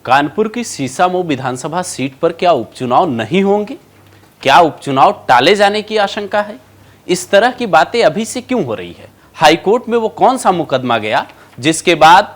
कानपुर की सीसामऊ विधानसभा सीट पर क्या उपचुनाव नहीं होंगे? क्या उपचुनाव टाले जाने की आशंका है? इस तरह की बातें अभी से क्यों हो रही है? हाईकोर्ट में वो कौन सा मुकदमा गया जिसके बाद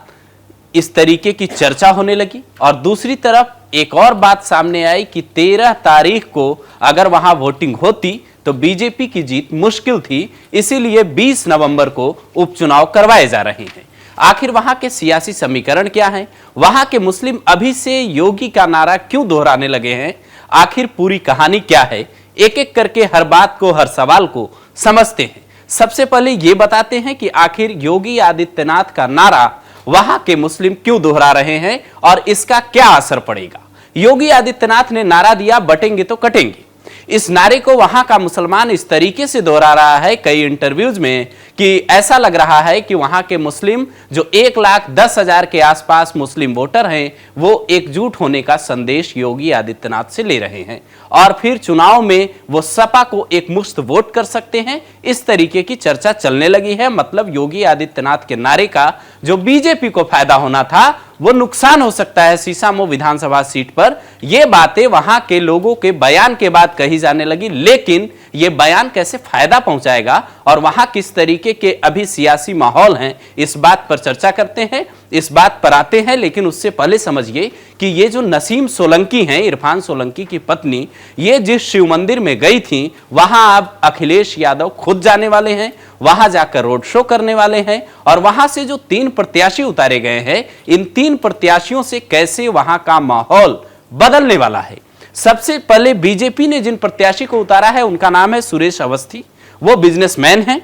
इस तरीके की चर्चा होने लगी? और दूसरी तरफ एक और बात सामने आई कि 13 तारीख को अगर वहां वोटिंग होती तो बीजेपी की जीत मुश्किल थी, इसीलिए 20 नवंबर को उपचुनाव करवाए जा रहे हैं। आखिर वहां के सियासी समीकरण क्या हैं? वहां के मुस्लिम अभी से योगी का नारा क्यों दोहराने लगे हैं? आखिर पूरी कहानी क्या है? एक एक करके हर बात को, हर सवाल को समझते हैं। सबसे पहले यह बताते हैं कि आखिर योगी आदित्यनाथ का नारा वहां के मुस्लिम क्यों दोहरा रहे हैं और इसका क्या असर पड़ेगा। योगी आदित्यनाथ ने नारा दिया, बटेंगे तो कटेंगे। इस नारे को वहां का मुसलमान इस तरीके से दोहरा रहा है कई इंटरव्यूज में कि ऐसा लग रहा है कि वहां के मुस्लिम जो 1,10,000 के आसपास मुस्लिम वोटर हैं, वो एकजुट होने का संदेश योगी आदित्यनाथ से ले रहे हैं और फिर चुनाव में वो सपा को एक मुश्त वोट कर सकते हैं। इस तरीके की चर्चा चलने लगी है। मतलब योगी आदित्यनाथ के नारे का जो बीजेपी को फायदा होना था वो नुकसान हो सकता है सीसामऊ विधानसभा सीट पर। यह बातें वहां के लोगों के बयान के बाद कही जाने लगी, लेकिन यह बयान कैसे फायदा पहुंचाएगा और वहां किस तरीके के अभी सियासी माहौल हैं, इस बात पर चर्चा करते हैं, इस बात पर आते हैं। लेकिन उससे पहले समझिए कि ये जो नसीम सोलंकी हैं, इरफान सोलंकी की पत्नी, ये जिस शिव मंदिर में गई थी वहां अब अखिलेश यादव खुद जाने वाले हैं, वहां जाकर रोड शो करने वाले हैं और वहां से जो 3 प्रत्याशी उतारे गए हैं, इन 3 प्रत्याशियों से कैसे वहां का माहौल बदलने वाला है। सबसे पहले बीजेपी ने जिन प्रत्याशी को उतारा है उनका नाम है सुरेश अवस्थी। वो बिजनेसमैन हैं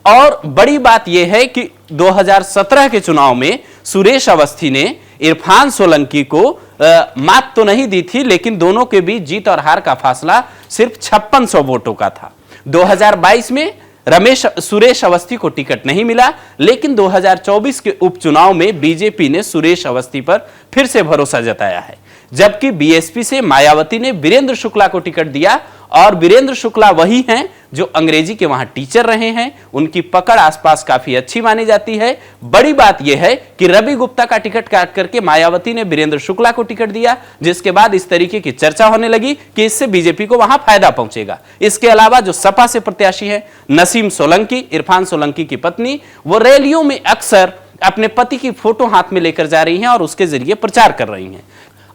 और बड़ी बात यह है कि 2017 के चुनाव में सुरेश अवस्थी ने इरफान सोलंकी को मात तो नहीं दी थी, लेकिन दोनों के बीच जीत और हार का फासला सिर्फ 5600 वोटों का था। 2022 में सुरेश अवस्थी को टिकट नहीं मिला, लेकिन 2024 के उपचुनाव में बीजेपी ने सुरेश अवस्थी पर फिर से भरोसा जताया है। जबकि बीएसपी से मायावती ने वीरेंद्र शुक्ला को टिकट दिया और वीरेंद्र शुक्ला वही हैं जो अंग्रेजी के वहां टीचर रहे हैं, उनकी पकड़ आसपास काफी अच्छी मानी जाती है। बड़ी बात यह है कि रवि गुप्ता का टिकट काट करके मायावती ने वीरेंद्र शुक्ला को टिकट दिया, जिसके बाद इस तरीके की चर्चा होने लगी कि इससे बीजेपी को वहां फायदा पहुंचेगा। इसके अलावा जो सपा से प्रत्याशी है नसीम सोलंकी, इरफान सोलंकी की पत्नी, वो रैलियों में अक्सर अपने पति की फोटो हाथ में लेकर जा रही हैं और उसके जरिए प्रचार कर रही हैं।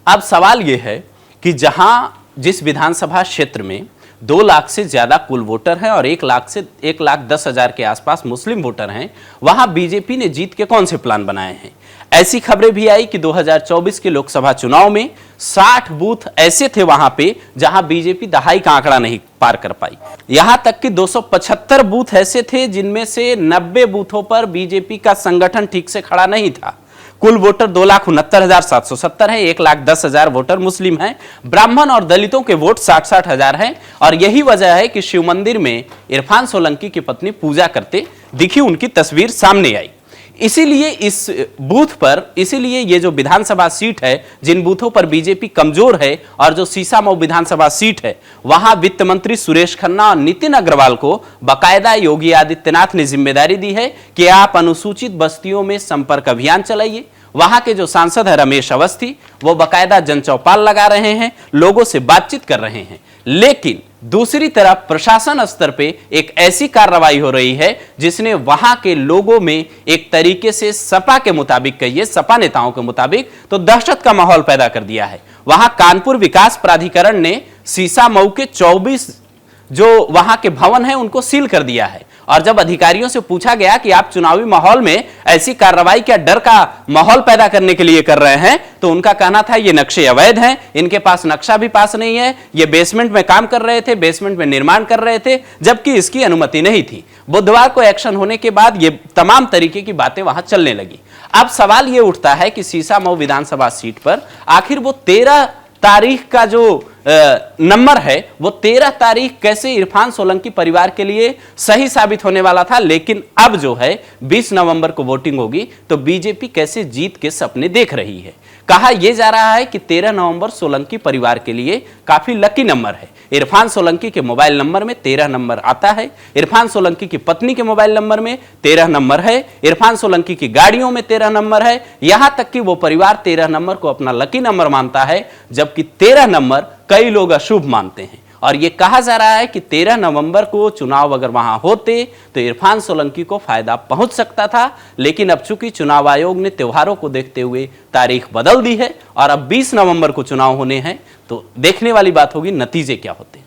अब सवाल यह है कि जिस विधानसभा क्षेत्र में 2 लाख से ज्यादा कुल वोटर हैं और 1,10,000 के आसपास मुस्लिम वोटर हैं, वहां बीजेपी ने जीत के कौन से प्लान बनाए हैं। ऐसी खबरें भी आई कि 2024 के लोकसभा चुनाव में 60 बूथ ऐसे थे वहां पे जहां बीजेपी दहाई का आंकड़ा नहीं पार कर पाई। यहां तक कि 275 बूथ ऐसे थे जिनमें से 90 बूथों पर बीजेपी का संगठन ठीक से खड़ा नहीं था। कुल वोटर 2,69,770 है, 1,10,000 वोटर मुस्लिम हैं, ब्राह्मण और दलितों के वोट 60-60 हजार हैं। और यही वजह है कि शिव मंदिर में इरफान सोलंकी की पत्नी पूजा करते दिखी, उनकी तस्वीर सामने आई। इसीलिए इस बूथ पर, इसीलिए ये जो विधानसभा सीट है, जिन बूथों पर बीजेपी कमजोर है और जो सीसामऊ विधानसभा सीट है, वहां वित्त मंत्री सुरेश खन्ना और नितिन अग्रवाल को बाकायदा योगी आदित्यनाथ ने जिम्मेदारी दी है कि आप अनुसूचित बस्तियों में संपर्क अभियान चलाइए। वहां के जो सांसद है रमेश अवस्थी, वो बाकायदा जनचौपाल लगा रहे हैं, लोगों से बातचीत कर रहे हैं। लेकिन दूसरी तरफ प्रशासन स्तर पे एक ऐसी कार्रवाई हो रही है जिसने वहां के लोगों में एक तरीके से सपा के मुताबिक, कहिए सपा नेताओं के मुताबिक, तो दहशत का माहौल पैदा कर दिया है। वहां कानपुर विकास प्राधिकरण ने सीसामऊ के 24 जो वहां के भवन हैं उनको सील कर दिया है। और जब अधिकारियों से पूछा गया कि आप चुनावी माहौल में ऐसी कार्रवाई क्या डर का माहौल पैदा करने के लिए कर रहे हैं, तो उनका कहना था ये नक्शे अवैध हैं, इनके पास नक्शा भी पास नहीं है, ये बेसमेंट में काम कर रहे थे, बेसमेंट में निर्माण कर रहे थे, जबकि इसकी अनुमति नहीं थी। बुधवार को एक्शन होने के बाद ये तमाम तरीके की बातें वहां चलने लगी। अब सवाल ये उठता है कि सीसामऊ विधानसभा सीट पर आखिर वो 13 तारीख का जो नंबर है वो 13 तारीख कैसे इरफान सोलंकी परिवार के लिए सही साबित होने वाला था, लेकिन अब जो है 20 नवंबर को वोटिंग होगी तो बीजेपी कैसे जीत के सपने देख रही है। कहा यह जा रहा है कि 13 नवंबर सोलंकी परिवार के लिए काफी लकी नंबर है। इरफान सोलंकी के मोबाइल नंबर में 13 नंबर आता है, इरफान सोलंकी की पत्नी के मोबाइल नंबर में 13 नंबर है, इरफान सोलंकी की गाड़ियों में 13 नंबर है, यहां तक कि वो परिवार 13 नंबर को अपना लकी नंबर मानता है, जबकि 13 नंबर कई लोग अशुभ मानते हैं। और यह कहा जा रहा है कि 13 नवंबर को चुनाव अगर वहां होते तो इरफान सोलंकी को फायदा पहुंच सकता था, लेकिन अब चूंकि चुनाव आयोग ने त्योहारों को देखते हुए तारीख बदल दी है और अब 20 नवंबर को चुनाव होने हैं, तो देखने वाली बात होगी नतीजे क्या होते हैं।